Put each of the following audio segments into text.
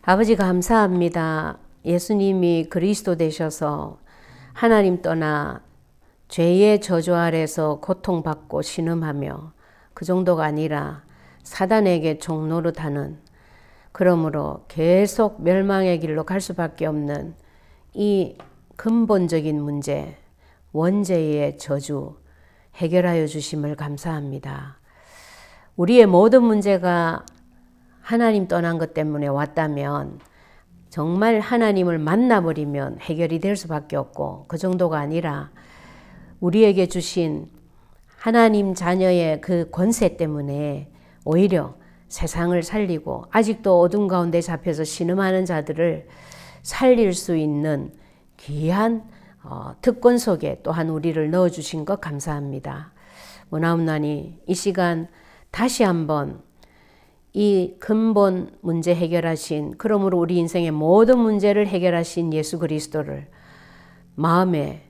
아버지 감사합니다. 예수님이 그리스도 되셔서 하나님 떠나 죄의 저주 아래서 고통받고 신음하며 그 정도가 아니라 사단에게 종노릇하는, 그러므로 계속 멸망의 길로 갈 수밖에 없는 이 근본적인 문제, 원죄의 저주 해결하여 주심을 감사합니다. 우리의 모든 문제가 하나님 떠난 것 때문에 왔다면 정말 하나님을 만나버리면 해결이 될 수밖에 없고, 그 정도가 아니라 우리에게 주신 하나님 자녀의 그 권세 때문에 오히려 세상을 살리고 아직도 어둠 가운데 잡혀서 신음하는 자들을 살릴 수 있는 귀한 특권 속에 또한 우리를 넣어주신 것 감사합니다. 원하옵나니 이 시간 다시 한번 이 근본 문제 해결하신, 그러므로 우리 인생의 모든 문제를 해결하신 예수 그리스도를 마음의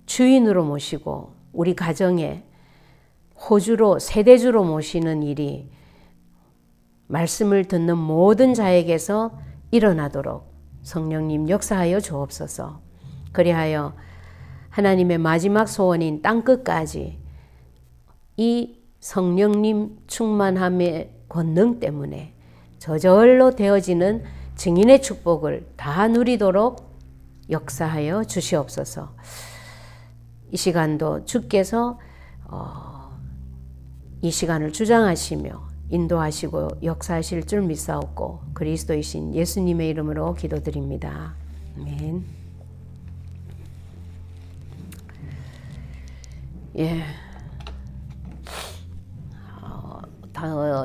주인으로 모시고 우리 가정에 호주로, 세대주로 모시는 일이 말씀을 듣는 모든 자에게서 일어나도록 성령님 역사하여 주옵소서. 그리하여 하나님의 마지막 소원인 땅끝까지 이 성령님 충만함의 권능 때문에 저절로 되어지는 증인의 축복을 다 누리도록 역사하여 주시옵소서. 이 시간도 주께서 이 시간을 주장하시며 인도하시고 역사하실 줄 믿사옵고 그리스도이신 예수님의 이름으로 기도드립니다. 아멘. 예.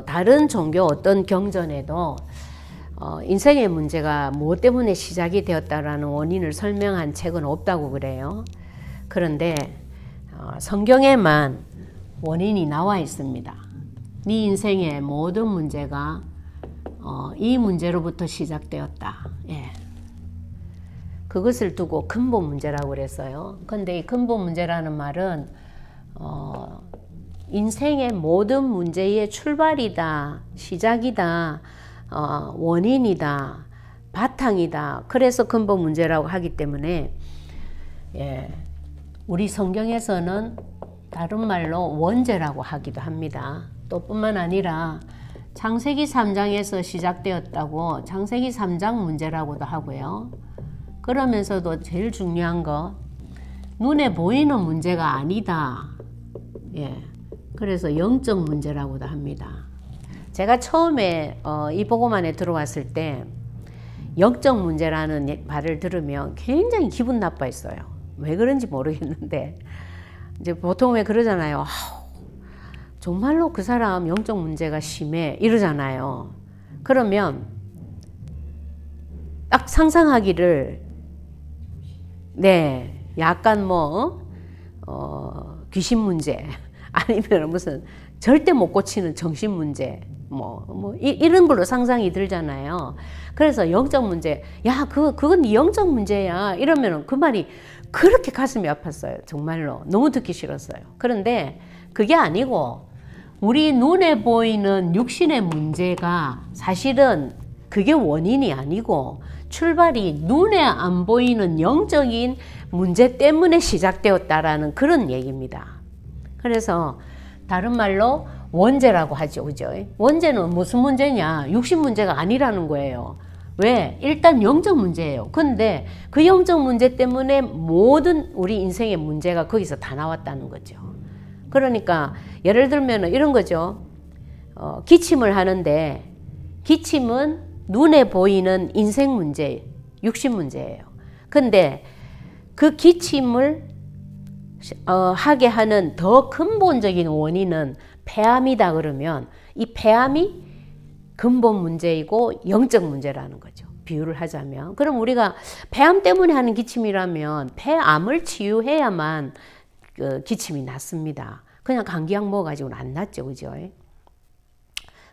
다른 종교 어떤 경전에도 인생의 문제가 무엇 때문에 시작이 되었다라는 원인을 설명한 책은 없다고 그래요. 그런데 성경에만 원인이 나와 있습니다. 네 인생의 모든 문제가 이 문제로부터 시작되었다. 예. 그것을 두고 근본 문제라고 그랬어요. 근데 이 근본 문제라는 말은 인생의 모든 문제의 출발이다, 시작이다, 원인이다, 바탕이다. 그래서 근본 문제라고 하기 때문에 예, 우리 성경에서는 다른 말로 원죄라고 하기도 합니다. 또 뿐만 아니라 창세기 3장에서 시작되었다고 창세기 3장 문제라고도 하고요. 그러면서도 제일 중요한 거, 눈에 보이는 문제가 아니다. 예, 그래서 영적 문제라고도 합니다. 제가 처음에 이 복음안에 들어왔을 때 영적 문제라는 말을 들으면 굉장히 기분 나빠했어요. 왜 그런지 모르겠는데 이제 보통 왜 그러잖아요. 정말로 그 사람 영적 문제가 심해 이러잖아요. 그러면 딱 상상하기를 네, 약간 귀신 문제 아니면 무슨 절대 못 고치는 정신 문제 이런 걸로 상상이 들잖아요. 그래서 영적 문제, 야 그건 네 영적 문제야 이러면 그 말이 그렇게 가슴이 아팠어요. 정말로 너무 듣기 싫었어요. 그런데 그게 아니고 우리 눈에 보이는 육신의 문제가 사실은 그게 원인이 아니고 출발이 눈에 안 보이는 영적인 문제 때문에 시작되었다라는 그런 얘기입니다. 그래서 다른 말로 원죄라고 하죠. 그죠? 원죄는 무슨 문제냐? 육신 문제가 아니라는 거예요. 왜? 일단 영적 문제예요. 근데 그 영적 문제 때문에 모든 우리 인생의 문제가 거기서 다 나왔다는 거죠. 그러니까 예를 들면 이런 거죠. 기침을 하는데 기침은 눈에 보이는 인생 문제, 육신 문제예요. 근데 그 기침을 하게 하는 더 근본적인 원인은 폐암이다 그러면 이 폐암이 근본 문제이고 영적 문제라는 거죠. 비유를 하자면. 그럼 우리가 폐암 때문에 하는 기침이라면 폐암을 치유해야만 기침이 낫습니다. 그냥 감기약 먹어가지고는 안 낫죠. 그죠?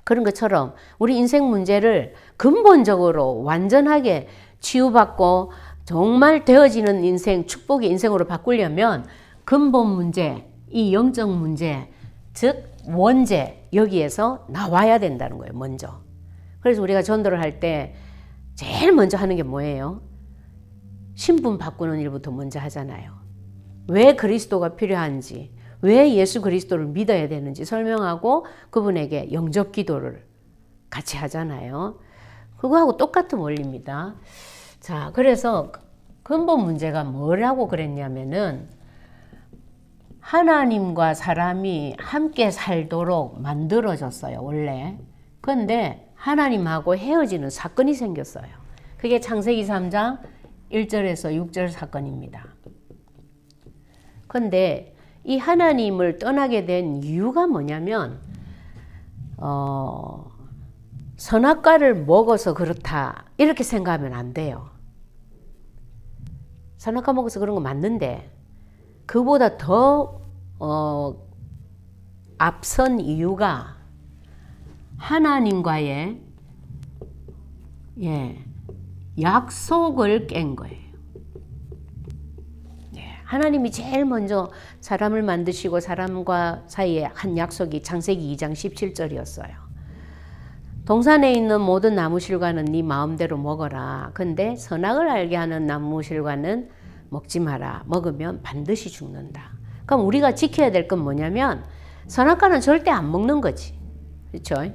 그런 것처럼 우리 인생 문제를 근본적으로 완전하게 치유받고 정말 되어지는 인생, 축복의 인생으로 바꾸려면 근본 문제, 이 영적 문제, 즉 원죄, 여기에서 나와야 된다는 거예요. 먼저. 그래서 우리가 전도를 할 때 제일 먼저 하는 게 뭐예요? 신분 바꾸는 일부터 먼저 하잖아요. 왜 그리스도가 필요한지, 왜 예수 그리스도를 믿어야 되는지 설명하고 그분에게 영접 기도를 같이 하잖아요. 그거하고 똑같은 원리입니다. 자, 그래서 근본 문제가 뭐라고 그랬냐면은 하나님과 사람이 함께 살도록 만들어졌어요, 원래. 근데 하나님하고 헤어지는 사건이 생겼어요. 그게 창세기 3장 1절에서 6절 사건입니다. 근데 이 하나님을 떠나게 된 이유가 뭐냐면 선악과를 먹어서 그렇다 이렇게 생각하면 안 돼요. 선악과 먹어서 그런 거 맞는데 그보다 더 앞선 이유가 하나님과의 약속을 깬 거예요. 하나님이 제일 먼저 사람을 만드시고 사람과 사이에 한 약속이 창세기 2장 17절이었어요. 동산에 있는 모든 나무실과는 네 마음대로 먹어라. 근데 선악을 알게 하는 나무실과는 먹지 마라. 먹으면 반드시 죽는다. 그럼 우리가 지켜야 될 건 뭐냐면 선악과는 절대 안 먹는 거지. 그렇죠?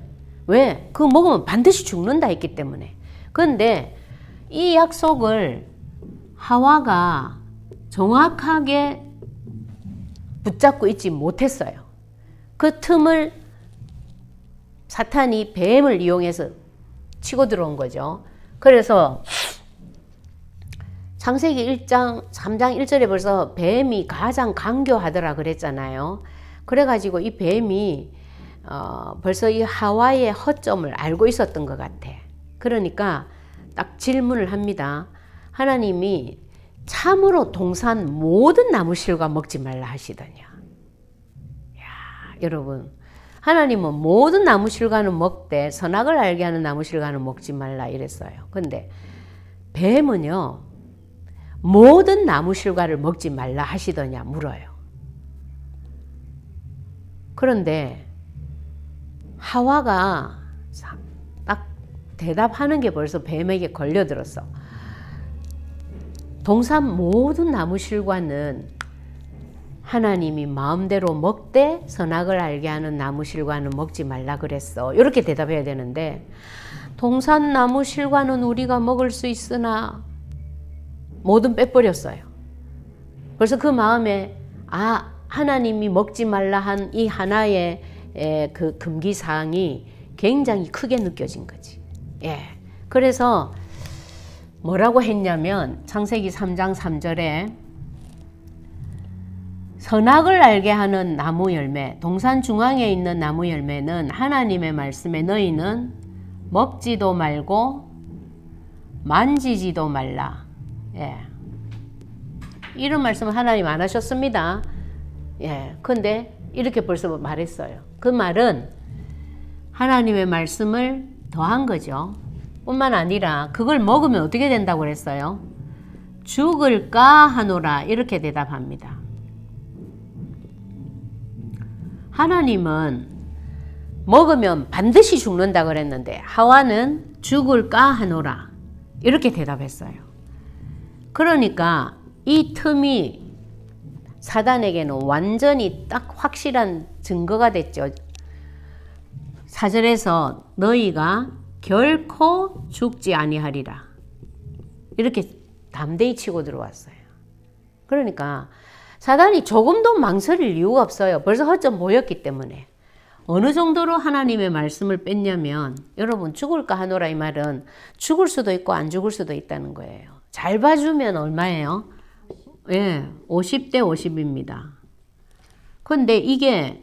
왜? 그거 먹으면 반드시 죽는다 했기 때문에. 그런데 이 약속을 하와가 정확하게 붙잡고 있지 못했어요. 그 틈을 사탄이 뱀을 이용해서 치고 들어온 거죠. 그래서 창세기 1장 3장 1절에 벌써 뱀이 가장 강교하더라 그랬잖아요. 그래가지고 이 뱀이 벌써 이 하와의 허점을 알고 있었던 것 같아. 그러니까 딱 질문을 합니다. 하나님이 참으로 동산 모든 나무실과 먹지 말라 하시더냐. 야, 여러분, 하나님은 모든 나무실과는 먹되 선악을 알게 하는 나무실과는 먹지 말라 이랬어요. 근데 뱀은요, 모든 나무실과를 먹지 말라 하시더냐 물어요. 그런데 하와가 딱 대답하는 게 벌써 뱀에게 걸려들었어. 동산 모든 나무실과는 하나님이 마음대로 먹되 선악을 알게 하는 나무실과는 먹지 말라 그랬어. 이렇게 대답해야 되는데 동산 나무실과는 우리가 먹을 수 있으나 뭐든 빼버렸어요. 벌써 그 마음에 하나님이 먹지 말라 한 이 하나의 그 금기사항이 굉장히 크게 느껴진 거지. 그래서 뭐라고 했냐면 창세기 3장 3절에 선악을 알게 하는 나무 열매, 동산 중앙에 있는 나무 열매는 하나님의 말씀에 너희는 먹지도 말고 만지지도 말라. 이런 말씀을 하나님 안 하셨습니다. 근데 이렇게 벌써 말했어요. 그 말은 하나님의 말씀을 더한 거죠. 뿐만 아니라 그걸 먹으면 어떻게 된다고 그랬어요? 죽을까 하노라 이렇게 대답합니다. 하나님은 먹으면 반드시 죽는다 그랬는데 하와는 죽을까 하노라 이렇게 대답했어요. 그러니까 이 틈이 사단에게는 완전히 딱 확실한 증거가 됐죠. 4절에서 너희가 결코 죽지 아니하리라 이렇게 담대히 치고 들어왔어요. 그러니까 사단이 조금도 망설일 이유가 없어요. 벌써 허점 보였기 때문에. 어느 정도로 하나님의 말씀을 뺐냐면 여러분 죽을까 하노라 이 말은 죽을 수도 있고 안 죽을 수도 있다는 거예요. 잘 봐주면 얼마예요? 50대 50입니다. 근데 이게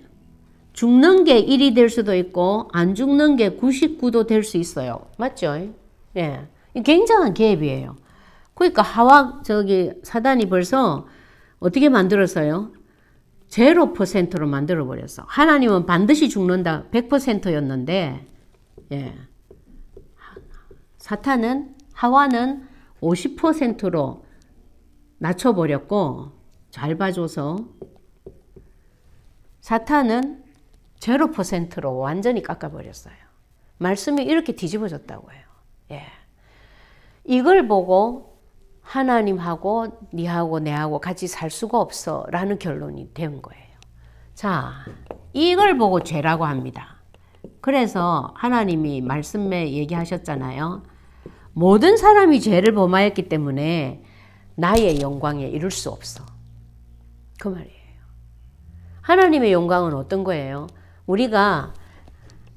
죽는 게 1이 될 수도 있고 안 죽는 게 99도 될 수 있어요. 맞죠? 굉장한 갭이에요. 그러니까 사단이 벌써 어떻게 만들었어요? 0%로 만들어 버렸어. 하나님은 반드시 죽는다 100%였는데 하와는 50%로 낮춰버렸고 잘 봐줘서 사탄은 0%로 완전히 깎아버렸어요. 말씀이 이렇게 뒤집어졌다고 해요. 이걸 보고 하나님하고 니하고 내하고 같이 살 수가 없어 라는 결론이 된 거예요. 자, 이걸 보고 죄라고 합니다. 그래서 하나님이 말씀에 얘기하셨잖아요. 모든 사람이 죄를 범하였기 때문에 나의 영광에 이룰 수 없어. 그 말이에요. 하나님의 영광은 어떤 거예요? 우리가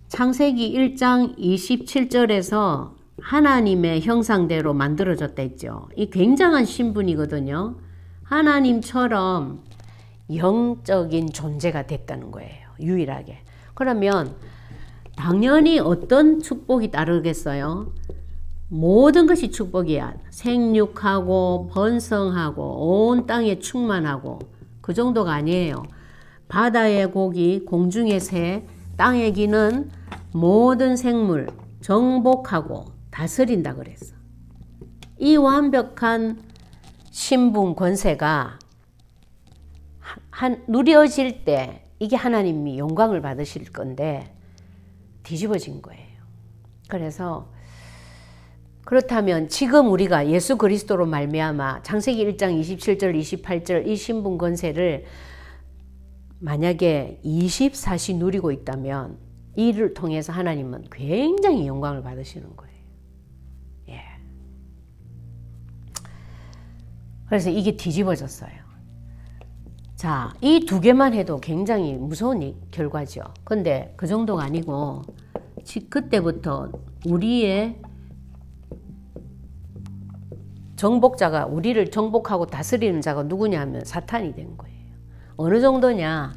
창세기 1장 27절에서 하나님의 형상대로 만들어졌다 했죠. 이 굉장한 신분이거든요. 하나님처럼 영적인 존재가 됐다는 거예요. 유일하게. 그러면 당연히 어떤 축복이 따르겠어요? 모든 것이 축복이야. 생육하고 번성하고 온 땅에 충만하고 그 정도가 아니에요. 바다의 고기, 공중의 새, 땅에 기는 모든 생물 정복하고 다스린다 그랬어. 이 완벽한 신분 권세가 누려질 때 이게 하나님이 영광을 받으실 건데 뒤집어진 거예요. 그래서 그렇다면 지금 우리가 예수 그리스도로 말미암아 창세기 1장 27절 28절 이 신분 권세를 만약에 24시 누리고 있다면 이를 통해서 하나님은 굉장히 영광을 받으시는 거예요. 예. 그래서 이게 뒤집어졌어요. 자, 이 두 개만 해도 굉장히 무서운 결과죠. 근데 그 정도가 아니고 그때부터 우리의 정복자가 우리를 정복하고 다스리는 자가 누구냐 하면 사탄이 된 거예요. 어느 정도냐?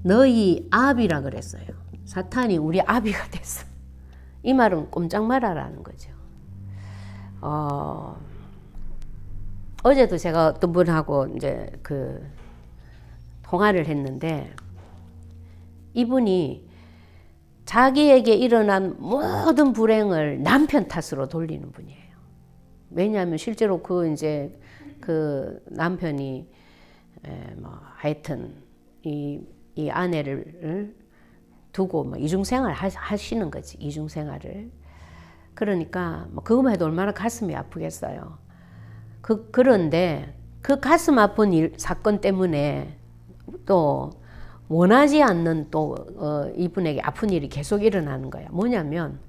너희 아비라 그랬어요. 사탄이 우리 아비가 됐어. 이 말은 꼼짝 말아라는 거죠. 어제도 제가 어떤 분하고 이제 통화를 했는데 이분이 자기에게 일어난 모든 불행을 남편 탓으로 돌리는 분이에요. 왜냐하면 실제로 그 남편이 하여튼 이 아내를 두고 이중생활 하시는 거지. 이중생활을. 그러니까 그것만 해도 얼마나 가슴이 아프겠어요. 그런데 그 가슴 아픈 사건 때문에 또 원하지 않는 이분에게 아픈 일이 계속 일어나는 거야. 뭐냐면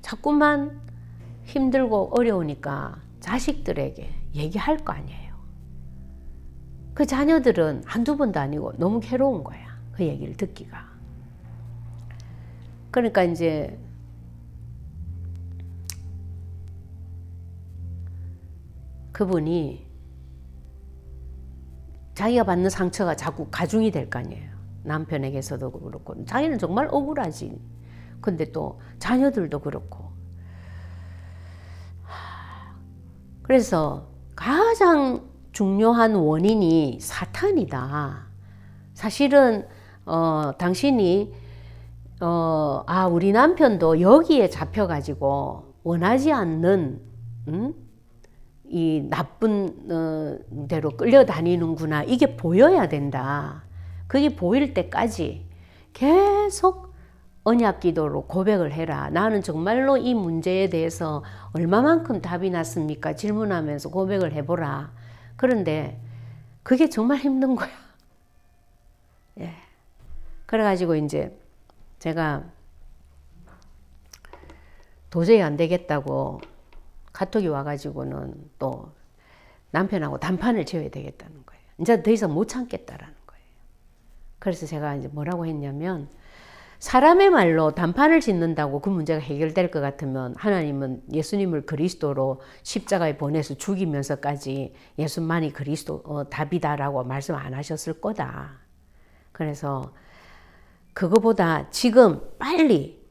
자꾸만 힘들고 어려우니까 자식들에게 얘기할 거 아니에요. 그 자녀들은 한두 번도 아니고 너무 괴로운 거야. 그 얘기를 듣기가. 그러니까 이제 그분이 자기가 받는 상처가 자꾸 가중이 될 거 아니에요. 남편에게서도 그렇고 자기는 정말 억울하지. 근데 또 자녀들도 그렇고. 그래서 가장 중요한 원인이 사탄이다. 사실은 당신이 우리 남편도 여기에 잡혀가지고 원하지 않는 이 나쁜 대로 끌려다니는구나. 이게 보여야 된다. 그게 보일 때까지 계속 언약 기도로 고백을 해라. 나는 정말로 이 문제에 대해서 얼마만큼 답이 났습니까? 질문하면서 고백을 해보라. 그런데 그게 정말 힘든 거야. 예. 그래가지고 이제 제가 도저히 안 되겠다고 카톡이 와가지고는 또 남편하고 단판을 지어야 되겠다는 거예요. 이제 더 이상 못 참겠다라는 거예요. 그래서 제가 이제 뭐라고 했냐면 사람의 말로 단판을 짓는다고 그 문제가 해결될 것 같으면 하나님은 예수님을 그리스도로 십자가에 보내서 죽이면서까지 예수만이 그리스도 답이다라고 말씀 안 하셨을 거다. 그래서 그거보다 지금 빨리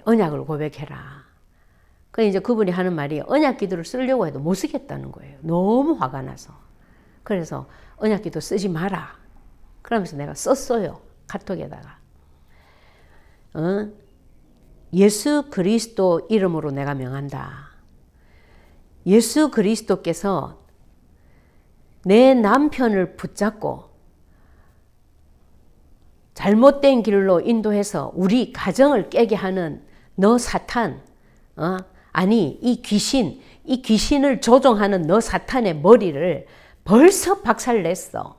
언약을 고백해라. 그 이제 그분이 하는 말이 언약 기도를 쓰려고 해도 못 쓰겠다는 거예요. 너무 화가 나서. 그래서 언약 기도 쓰지 마라. 그러면서 내가 썼어요. 카톡에다가. 예수 그리스도 이름으로 내가 명한다. 예수 그리스도께서 내 남편을 붙잡고 잘못된 길로 인도해서 우리 가정을 깨게 하는 너 사탄, 아니 이 귀신을 조종하는 너 사탄의 머리를 벌써 박살냈어.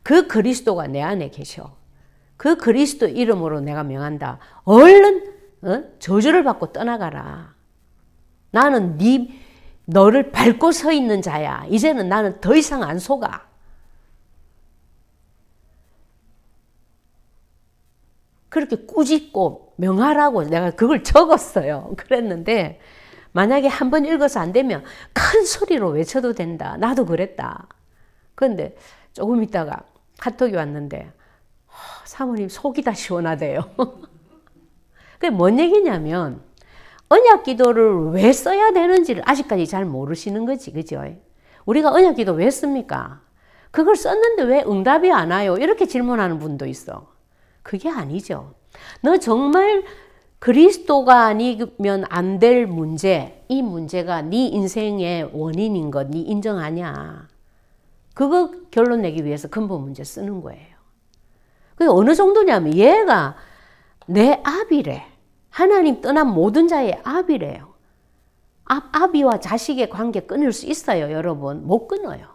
그 그리스도가 내 안에 계셔. 그 그리스도 이름으로 내가 명한다. 얼른 저주를 받고 떠나가라. 나는 너를 밟고 서 있는 자야. 이제는 나는 더 이상 안 속아. 그렇게 꾸짖고 명하라고 내가 그걸 적었어요. 그랬는데 만약에 한번 읽어서 안 되면 큰 소리로 외쳐도 된다. 나도 그랬다. 그런데 조금 있다가 카톡이 왔는데 사모님 속이 다 시원하대요. 그게 뭔 얘기냐면 언약 기도를 왜 써야 되는지를 아직까지 잘 모르시는 거지. 그죠? 우리가 언약 기도 왜 씁니까? 그걸 썼는데 왜 응답이 안 와요? 이렇게 질문하는 분도 있어. 그게 아니죠. 너 정말 그리스도가 아니면 안 될 문제, 이 문제가 네 인생의 원인인 것 네 인정하냐? 그거 결론 내기 위해서 근본 문제 쓰는 거예요. 그게 어느 정도냐면 얘가 내 아비래. 하나님 떠난 모든 자의 아비래요. 아비와 자식의 관계 끊을 수 있어요, 여러분. 못 끊어요.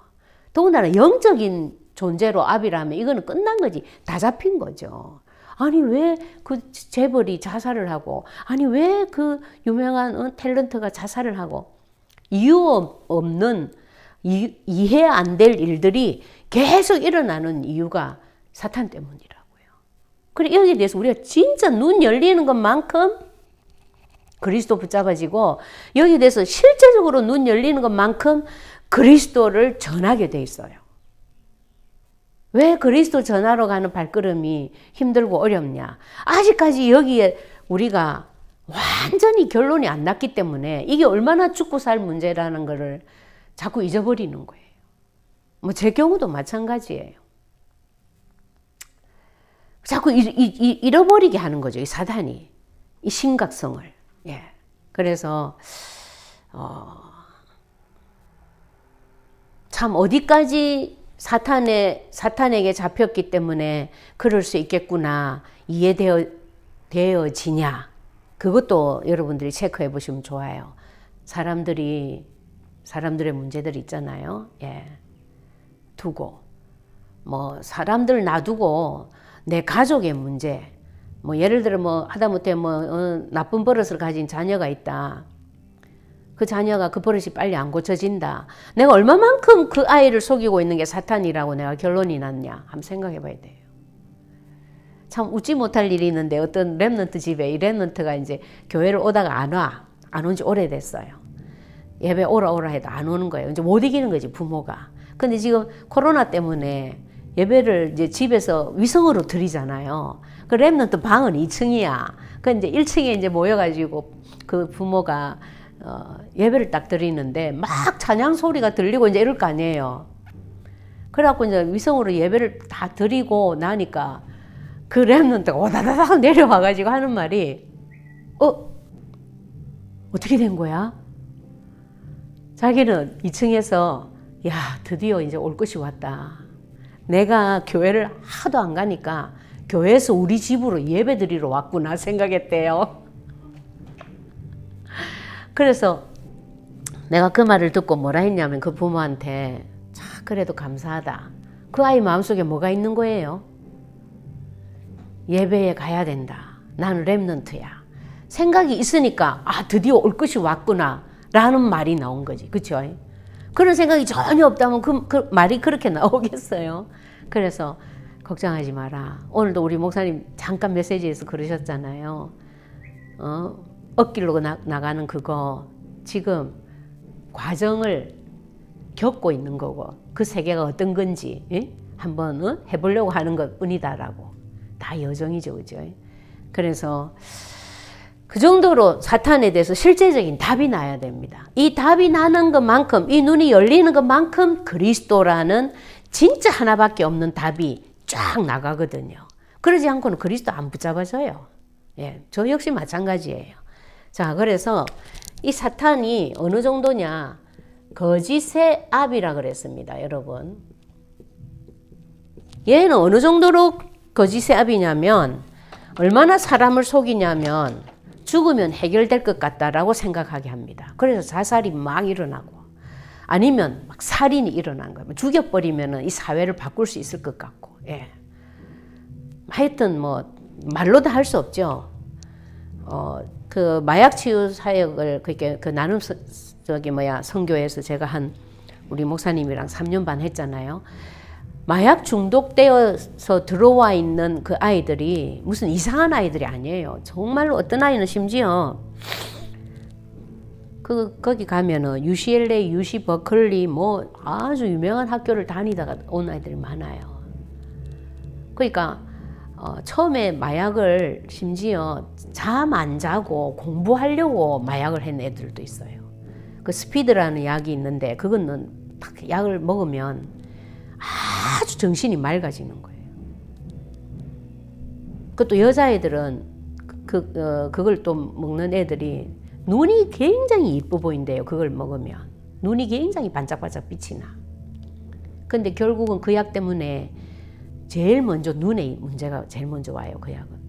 더군다나 영적인 존재로 아비라면 이거는 끝난 거지. 다 잡힌 거죠. 아니 왜 그 재벌이 자살을 하고, 아니 왜 그 유명한 탤런트가 자살을 하고, 이유 없는 이해 안 될 일들이 계속 일어나는 이유가 사탄 때문이라고요. 그래 여기에 대해서 우리가 진짜 눈 열리는 것만큼 그리스도 붙잡아지고, 여기에 대해서 실제적으로 눈 열리는 것만큼 그리스도를 전하게 돼 있어요. 왜 그리스도 전하러 가는 발걸음이 힘들고 어렵냐? 아직까지 여기에 우리가 완전히 결론이 안 났기 때문에 이게 얼마나 죽고 살 문제라는 것을 자꾸 잊어버리는 거예요. 뭐 제 경우도 마찬가지예요. 자꾸 잃어버리게 하는 거죠. 이 사단이. 이 심각성을. 예. 그래서 참 어디까지 사탄에게 잡혔기 때문에 그럴 수 있겠구나 이해되어지냐. 그것도 여러분들이 체크해 보시면 좋아요. 사람들의 문제들 있잖아요. 예. 두고 뭐 사람들 놔두고 내 가족의 문제, 뭐 예를 들어 뭐 하다못해 뭐 나쁜 버릇을 가진 자녀가 있다. 그 자녀가 그 버릇이 빨리 안 고쳐진다. 내가 얼마만큼 그 아이를 속이고 있는 게 사탄이라고 내가 결론이 났냐. 한번 생각해 봐야 돼요. 참 웃지 못할 일이 있는데 어떤 랩런트 집에 이 랩런트가 이제 교회를 오다가 안 와. 안 온 지 오래됐어요. 예배 오라 해도 안 오는 거예요. 이제 못 이기는 거지, 부모가. 근데 지금 코로나 때문에 예배를 이제 집에서 위성으로 드리잖아요. 그 랩런트 방은 2층이야. 그 이제 1층에 이제 모여가지고 그 부모가 예배를 딱 드리는데 막 찬양 소리가 들리고 이제 이럴 거 아니에요. 그래갖고 이제 위성으로 예배를 다 드리고 나니까 그 랩런트가 오다다닥 내려와가지고 하는 말이 어떻게 된 거야? 자기는 2층에서 야 드디어 이제 올 것이 왔다. 내가 교회를 하도 안 가니까 교회에서 우리 집으로 예배 드리러 왔구나 생각했대요. 그래서 내가 그 말을 듣고 뭐라 했냐면 그 부모한테 자 그래도 감사하다. 그 아이 마음속에 뭐가 있는 거예요? 예배에 가야 된다. 나는 랩런트야. 생각이 있으니까 아 드디어 올 것이 왔구나 라는 말이 나온 거지. 그렇죠? 그런 생각이 전혀 없다면 그 말이 그렇게 나오겠어요. 그래서 걱정하지 마라. 오늘도 우리 목사님 잠깐 메시지에서 그러셨잖아요. 억길로 나가는 그거 지금 과정을 겪고 있는 거고 그 세계가 어떤 건지 한번 해보려고 하는 것 뿐이다라고. 다 여정이죠. 그죠? 그래서 그 정도로 사탄에 대해서 실제적인 답이 나야 됩니다. 이 답이 나는 것만큼, 이 눈이 열리는 것만큼 그리스도라는 진짜 하나밖에 없는 답이 쫙 나가거든요. 그러지 않고는 그리스도 안 붙잡아져요. 예, 저 역시 마찬가지예요. 자, 그래서 이 사탄이 어느 정도냐, 거짓의 압이라 그랬습니다, 여러분. 얘는 어느 정도로 거짓의 압이냐면, 얼마나 사람을 속이냐면, 죽으면 해결될 것 같다라고 생각하게 합니다. 그래서 자살이 막 일어나고 아니면 막 살인이 일어난 거예요. 죽여버리면 이 사회를 바꿀 수 있을 것 같고. 예. 하여튼 뭐 말로도 할 수 없죠. 그 마약 치유 사역을 그렇게 그 나눔 선교에서 제가 우리 목사님이랑 3년 반 했잖아요. 마약 중독되어서 들어와 있는 그 아이들이 무슨 이상한 아이들이 아니에요. 정말로 어떤 아이는 심지어 거기 가면은 UCLA, UC 버클리 뭐 아주 유명한 학교를 다니다가 온 아이들이 많아요. 그러니까 처음에 마약을 심지어 잠 안 자고 공부하려고 마약을 한 애들도 있어요. 그 스피드라는 약이 있는데 그거는 딱 약을 먹으면 아주 정신이 맑아지는 거예요. 그것도 여자애들은 그걸 또 먹는 애들이 눈이 굉장히 이뻐 보인대요. 그걸 먹으면 눈이 굉장히 반짝반짝 빛이 나. 근데 결국은 그 약 때문에 제일 먼저 눈에 문제가 제일 먼저 와요. 그 약은.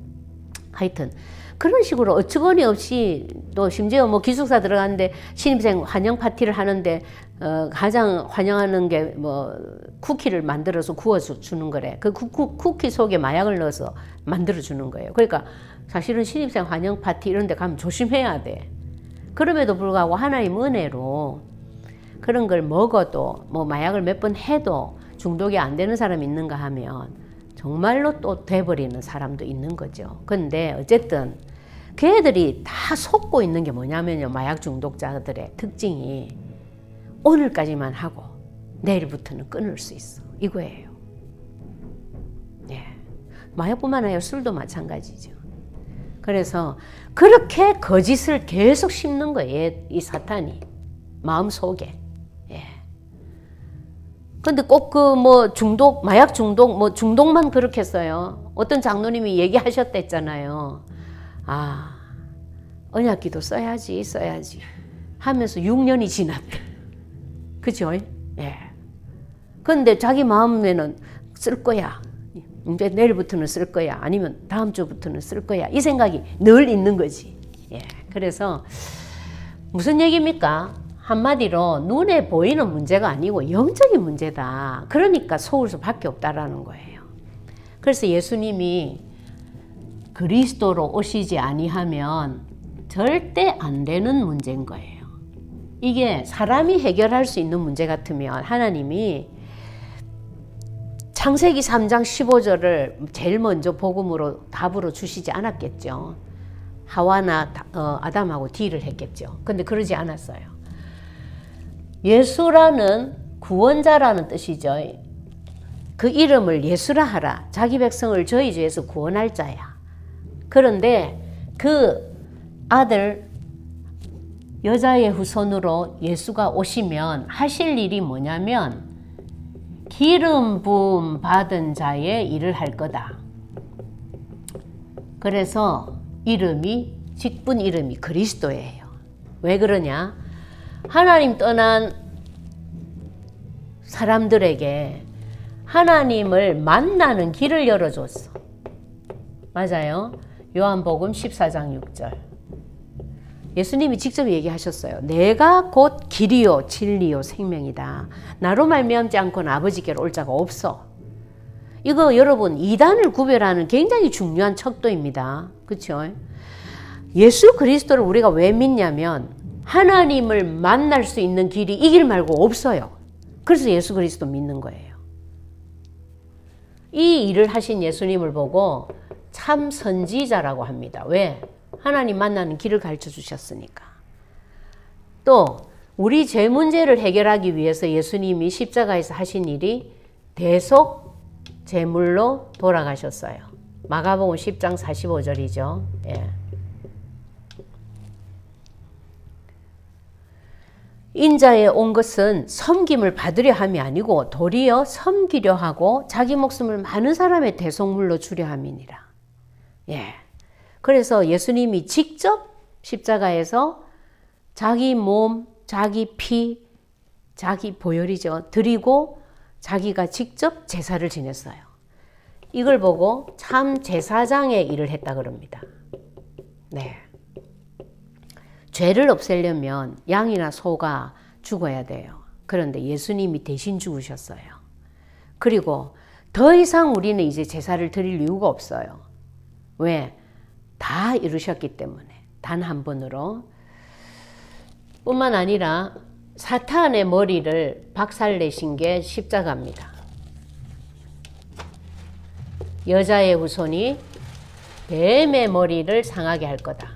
하여튼 그런 식으로 어처구니 없이 또 심지어 뭐 기숙사 들어갔는데 신입생 환영 파티를 하는데 가장 환영하는 게 뭐 쿠키를 만들어서 구워 주는 거래. 그 쿠키 속에 마약을 넣어서 만들어 주는 거예요. 그러니까 사실은 신입생 환영 파티 이런 데 가면 조심해야 돼. 그럼에도 불구하고 하나님 은혜로 그런 걸 먹어도 뭐 마약을 몇 번 해도 중독이 안 되는 사람이 있는가 하면 정말로 또 돼버리는 사람도 있는 거죠. 근데 어쨌든 걔들이 다 속고 있는 게 뭐냐면요. 마약 중독자들의 특징이 오늘까지만 하고 내일부터는 끊을 수 있어. 이거예요. 예. 마약뿐만 아니라 술도 마찬가지죠. 그래서 그렇게 거짓을 계속 심는 거예요. 이 사탄이. 마음속에. 예. 근데 꼭 그 뭐 중독, 마약 중독, 뭐 중독만 그렇게 써요. 어떤 장로님이 얘기하셨댔잖아요. 아, 언약기도 써야지 하면서 6년이 지났대. 그죠? 예. 근데 자기 마음에는 쓸 거야. 이제 내일부터는 쓸 거야. 아니면 다음 주부터는 쓸 거야. 이 생각이 늘 있는 거지. 예. 그래서 무슨 얘기입니까? 한마디로 눈에 보이는 문제가 아니고 영적인 문제다. 그러니까 속을 수밖에 없다라는 거예요. 그래서 예수님이 그리스도로 오시지 아니하면 절대 안 되는 문제인 거예요. 이게 사람이 해결할 수 있는 문제 같으면 하나님이 창세기 3장 15절을 제일 먼저 복음으로 답으로 주시지 않았겠죠. 하와나 아담하고 딜을 했겠죠. 근데 그러지 않았어요. 예수라는 구원자라는 뜻이죠. 그 이름을 예수라 하라. 자기 백성을 저희 죄에서 구원할 자야. 그런데 그 아들 여자의 후손으로 예수가 오시면 하실 일이 뭐냐면 기름 부음 받은 자의 일을 할 거다. 그래서 직분 이름이 그리스도예요. 왜 그러냐? 하나님 떠난 사람들에게 하나님을 만나는 길을 열어줬어. 맞아요. 요한복음 14장 6절. 예수님이 직접 얘기하셨어요. 내가 곧 길이요 진리요 생명이다. 나로 말미암지 않고는 아버지께로 올 자가 없어. 이거 여러분 이단을 구별하는 굉장히 중요한 척도입니다. 그렇죠? 예수 그리스도를 우리가 왜 믿냐면 하나님을 만날 수 있는 길이 이 길 말고 없어요. 그래서 예수 그리스도 믿는 거예요. 이 일을 하신 예수님을 보고 참 선지자라고 합니다. 왜? 하나님 만나는 길을 가르쳐 주셨으니까. 또 우리 죄 문제를 해결하기 위해서 예수님이 십자가에서 하신 일이 대속 제물로 돌아가셨어요. 마가복음 10장 45절이죠. 예. 인자에 온 것은 섬김을 받으려 함이 아니고 도리어 섬기려 하고 자기 목숨을 많은 사람의 대속물로 주려 함이니라. 예. 그래서 예수님이 직접 십자가에서 자기 몸, 자기 피, 자기 보혈이죠. 드리고 자기가 직접 제사를 지냈어요. 이걸 보고 참 제사장의 일을 했다 그럽니다. 네. 죄를 없애려면 양이나 소가 죽어야 돼요. 그런데 예수님이 대신 죽으셨어요. 그리고 더 이상 우리는 이제 제사를 드릴 이유가 없어요. 왜? 다 이루셨기 때문에. 단 한 번으로. 뿐만 아니라 사탄의 머리를 박살내신 게 십자가입니다. 여자의 후손이 뱀의 머리를 상하게 할 거다.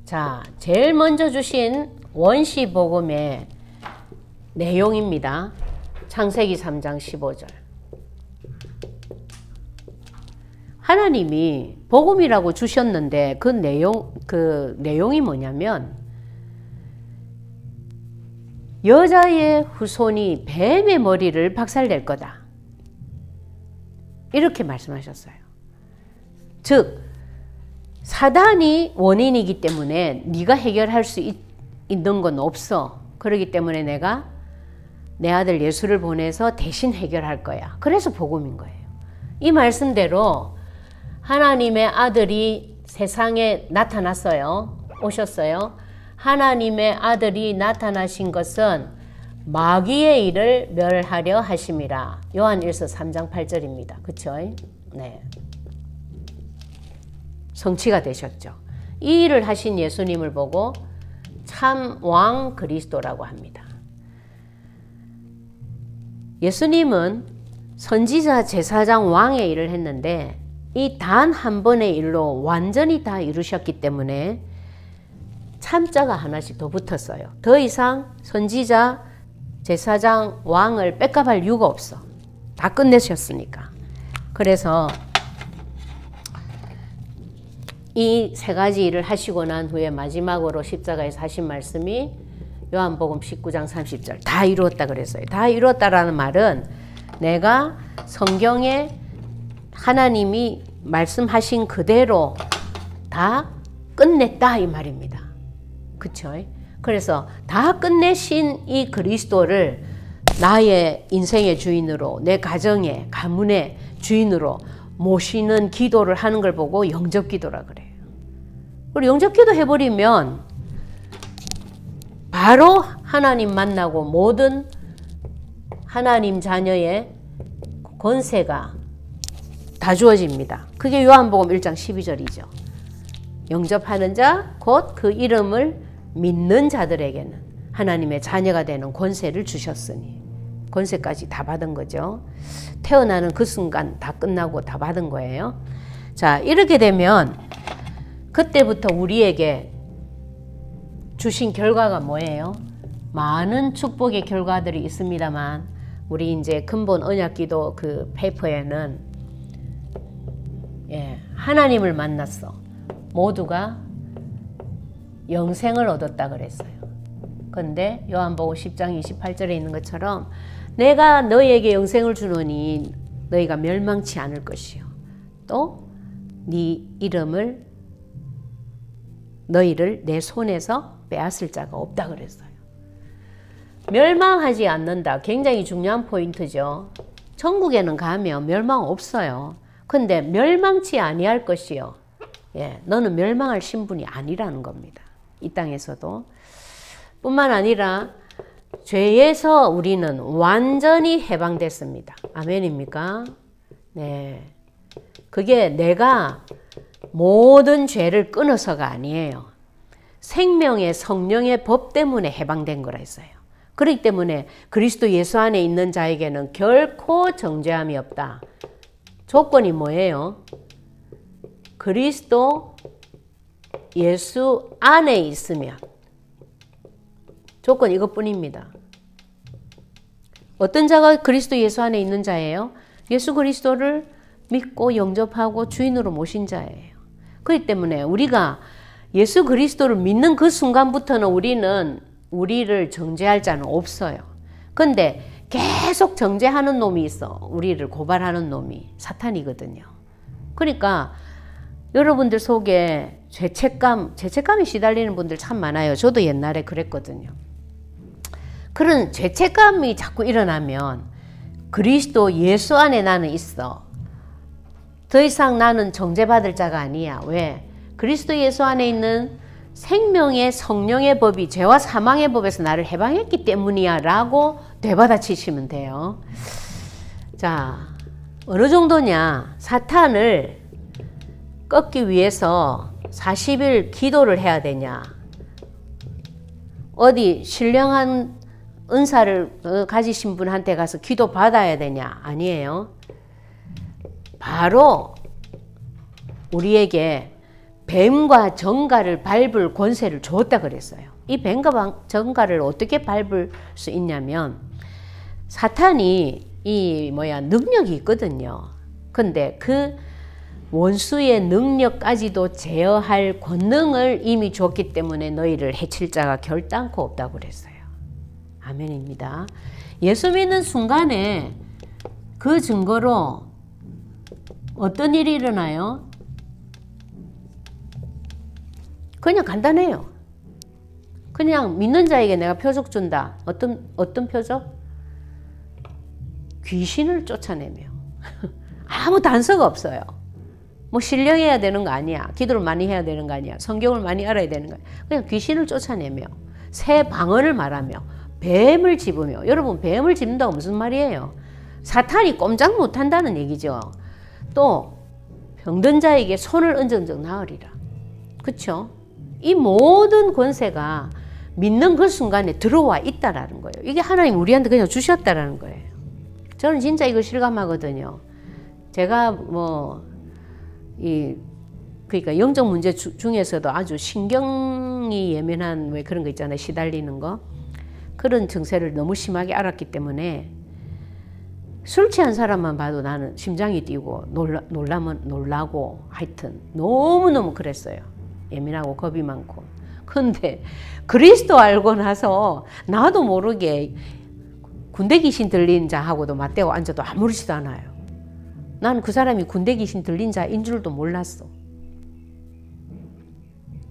자, 제일 먼저 주신 원시복음의 내용입니다. 창세기 3장 15절. 하나님이 복음이라고 주셨는데 그 내용이 뭐냐면 여자의 후손이 뱀의 머리를 박살낼 거다. 이렇게 말씀하셨어요. 즉 사단이 원인이기 때문에 네가 해결할 수 있는 건 없어. 그렇기 때문에 내가 내 아들 예수를 보내서 대신 해결할 거야. 그래서 복음인 거예요. 이 말씀대로 하나님의 아들이 세상에 나타났어요. 오셨어요. 하나님의 아들이 나타나신 것은 마귀의 일을 멸하려 하심이라. 요한일서 3장 8절입니다. 그쵸? 네. 성취가 되셨죠. 이 일을 하신 예수님을 보고 참 왕 그리스도라고 합니다. 예수님은 선지자, 제사장, 왕의 일을 했는데 이 단 한 번의 일로 완전히 다 이루셨기 때문에 참자가 하나씩 더 붙었어요. 더 이상 선지자, 제사장, 왕을 뺏겨갈 이유가 없어. 다 끝내셨으니까. 그래서 이 세 가지 일을 하시고 난 후에 마지막으로 십자가에서 하신 말씀이 요한복음 19장 30절. 다 이루었다 그랬어요. 다 이루었다라는 말은 내가 성경에 하나님이 말씀하신 그대로 다 끝냈다 이 말입니다. 그쵸? 그래서 다 끝내신 이 그리스도를 나의 인생의 주인으로, 내 가정의, 가문의 주인으로 모시는 기도를 하는 걸 보고 영접기도라 그래요. 그리고 영접기도 해버리면 바로 하나님 만나고 모든 하나님 자녀의 권세가 다 주어집니다. 그게 요한복음 1장 12절이죠. 영접하는 자, 곧 그 이름을 믿는 자들에게는 하나님의 자녀가 되는 권세를 주셨으니 권세까지 다 받은 거죠. 태어나는 그 순간 다 끝나고 다 받은 거예요. 자, 이렇게 되면 그때부터 우리에게 주신 결과가 뭐예요? 많은 축복의 결과들이 있습니다만 우리 이제 근본 언약기도 그 페이퍼에는 하나님을 만났어. 모두가 영생을 얻었다 그랬어요. 근데 요한복음 10장 28절에 있는 것처럼 내가 너희에게 영생을 주노니 너희가 멸망치 않을 것이요. 또 네 이름을 너희를 내 손에서 빼앗을 자가 없다 그랬어요. 멸망하지 않는다. 굉장히 중요한 포인트죠. 천국에는 가면 멸망 없어요. 근데 멸망치 아니할 것이요. 너는 멸망할 신분이 아니라는 겁니다. 이 땅에서도. 뿐만 아니라 죄에서 우리는 완전히 해방됐습니다. 아멘입니까? 네. 그게 내가 모든 죄를 끊어서가 아니에요. 생명의 성령의 법 때문에 해방된 거라 했어요. 그렇기 때문에 그리스도 예수 안에 있는 자에게는 결코 정죄함이 없다. 조건이 뭐예요? 그리스도 예수 안에 있으면. 조건 이것뿐입니다. 어떤 자가 그리스도 예수 안에 있는 자예요? 예수 그리스도를 믿고 영접하고 주인으로 모신 자예요. 그렇기 때문에 우리가 예수 그리스도를 믿는 그 순간부터는 우리를 정죄할 자는 없어요. 근데 계속 정죄하는 놈이 있어. 우리를 고발하는 놈이 사탄이거든요. 그러니까 여러분들 속에 죄책감에 시달리는 분들 참 많아요. 저도 옛날에 그랬거든요. 그런 죄책감이 자꾸 일어나면 그리스도 예수 안에 나는 있어. 더 이상 나는 정죄받을 자가 아니야. 왜? 그리스도 예수 안에 있는 생명의 성령의 법이 죄와 사망의 법에서 나를 해방했기 때문이야 라고 되받아치시면 돼요. 자, 어느 정도냐? 사탄을 꺾기 위해서 40일 기도를 해야 되냐? 어디 신령한 은사를 가지신 분한테 가서 기도 받아야 되냐? 아니에요. 바로 우리에게 뱀과 정갈을 밟을 권세를 주었다 그랬어요. 이 뱀과 정갈을 어떻게 밟을 수 있냐면 사탄이 능력이 있거든요. 근데 그 원수의 능력까지도 제어할 권능을 이미 줬기 때문에 너희를 해칠 자가 결단코 없다고 그랬어요. 아멘입니다. 예수 믿는 순간에 그 증거로 어떤 일이 일어나요? 그냥 간단해요. 그냥 믿는 자에게 내가 표적 준다. 어떤 표적? 귀신을 쫓아내며. 아무 단서가 없어요. 뭐 신령해야 되는 거 아니야. 기도를 많이 해야 되는 거 아니야. 성경을 많이 알아야 되는 거 아니야. 그냥 귀신을 쫓아내며 새 방언을 말하며 뱀을 집으며. 여러분, 뱀을 집는다고 무슨 말이에요? 사탄이 꼼짝 못한다는 얘기죠. 또 병든 자에게 손을 얹은 적 나으리라. 그렇죠? 이 모든 권세가 믿는 그 순간에 들어와 있다라는 거예요. 이게 하나님 우리한테 그냥 주셨다라는 거예요. 저는 진짜 이거 실감하거든요. 제가 그러니까 영적 문제 중에서도 아주 신경이 예민한 왜 그런 거 있잖아요. 시달리는 거. 그런 증세를 너무 심하게 알았기 때문에 술 취한 사람만 봐도 나는 심장이 뛰고 놀라면 놀라고 하여튼 너무너무 그랬어요. 예민하고 겁이 많고. 근데 그리스도 알고 나서 나도 모르게 군대 귀신 들린 자하고도 맞대고 앉아도 아무렇지도 않아요. 나는 그 사람이 군대 귀신 들린 자인 줄도 몰랐어.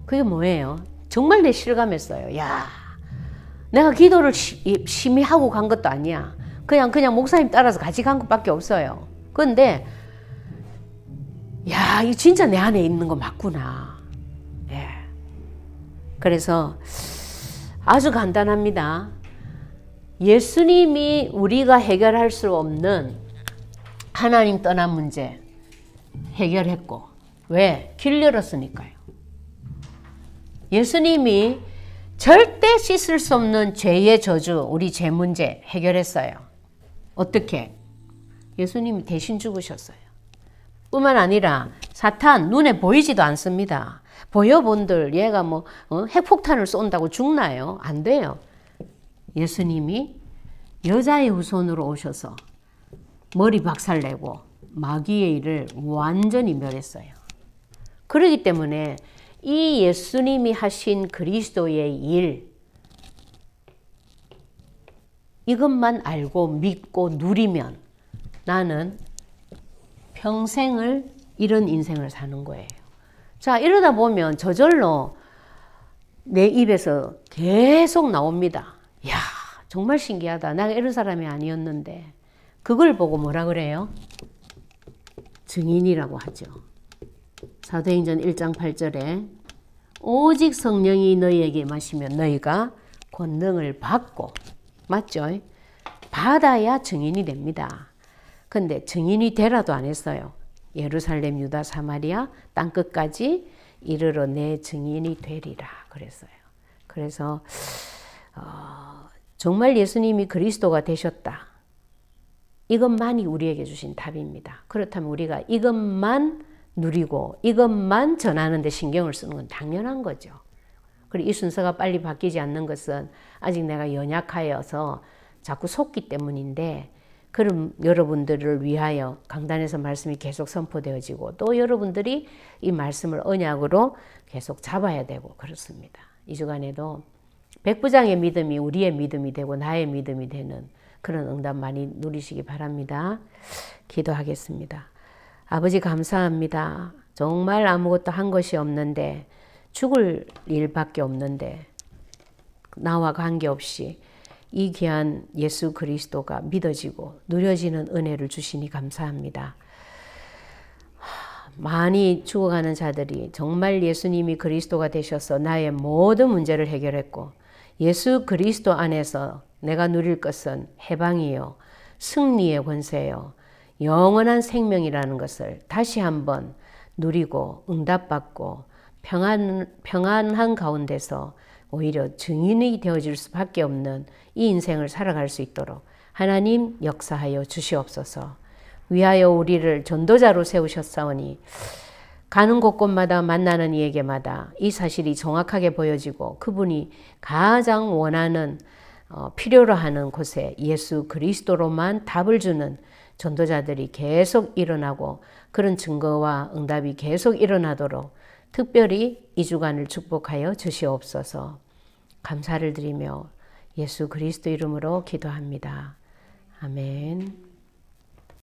그게 뭐예요? 정말 내 실감했어요. 야, 내가 기도를 심히 하고 간 것도 아니야. 그냥 목사님 따라서 같이 간 것밖에 없어요. 그런데 야, 이거 진짜 내 안에 있는 거 맞구나. 예. 그래서 아주 간단합니다. 예수님이 우리가 해결할 수 없는 하나님 떠난 문제 해결했고, 왜? 길 열었으니까요. 예수님이 절대 씻을 수 없는 죄의 저주, 우리 죄 문제 해결했어요. 어떻게? 예수님이 대신 죽으셨어요. 뿐만 아니라 사탄 눈에 보이지도 않습니다. 보여본들 얘가 핵폭탄을 쏜다고 죽나요? 안 돼요. 예수님이 여자의 후손으로 오셔서 머리 박살내고 마귀의 일을 완전히 멸했어요. 그렇기 때문에 이 예수님이 하신 그리스도의 일, 이것만 알고 믿고 누리면 나는 평생을 이런 인생을 사는 거예요. 자, 이러다 보면 저절로 내 입에서 계속 나옵니다. 야, 정말 신기하다. 내가 이런 사람이 아니었는데. 그걸 보고 뭐라 그래요? 증인이라고 하죠. 사도행전 1장 8절에 오직 성령이 너희에게 임하시면 너희가 권능을 받고, 맞죠? 받아야 증인이 됩니다. 근데 증인이 되라도 안 했어요. 예루살렘, 유다, 사마리아 땅끝까지 이르러 내 증인이 되리라 그랬어요. 그래서 정말 예수님이 그리스도가 되셨다. 이것만이 우리에게 주신 답입니다. 그렇다면 우리가 이것만 누리고 이것만 전하는 데 신경을 쓰는 건 당연한 거죠. 그리고 이 순서가 빨리 바뀌지 않는 것은 아직 내가 연약하여서 자꾸 속기 때문인데, 그럼 여러분들을 위하여 강단에서 말씀이 계속 선포되어지고 또 여러분들이 이 말씀을 언약으로 계속 잡아야 되고 그렇습니다. 이 주간에도 백부장의 믿음이 우리의 믿음이 되고 나의 믿음이 되는 그런 응답 많이 누리시기 바랍니다. 기도하겠습니다. 아버지 감사합니다. 정말 아무것도 한 것이 없는데, 죽을 일밖에 없는데 나와 관계없이 이 귀한 예수 그리스도가 믿어지고 누려지는 은혜를 주시니 감사합니다. 많이 죽어가는 자들이 정말 예수님이 그리스도가 되셔서 나의 모든 문제를 해결했고 예수 그리스도 안에서 내가 누릴 것은 해방이요 승리의 권세요 영원한 생명이라는 것을 다시 한번 누리고 응답받고 평안한 가운데서 오히려 증인이 되어질 수밖에 없는 이 인생을 살아갈 수 있도록 하나님 역사하여 주시옵소서. 위하여 우리를 전도자로 세우셨사오니 가는 곳곳마다 만나는 이에게마다 이 사실이 정확하게 보여지고 그분이 가장 원하는 필요로 하는 곳에 예수 그리스도로만 답을 주는 전도자들이 계속 일어나고 그런 증거와 응답이 계속 일어나도록 특별히 이 주간을 축복하여 주시옵소서. 감사를 드리며 예수 그리스도 이름으로 기도합니다. 아멘.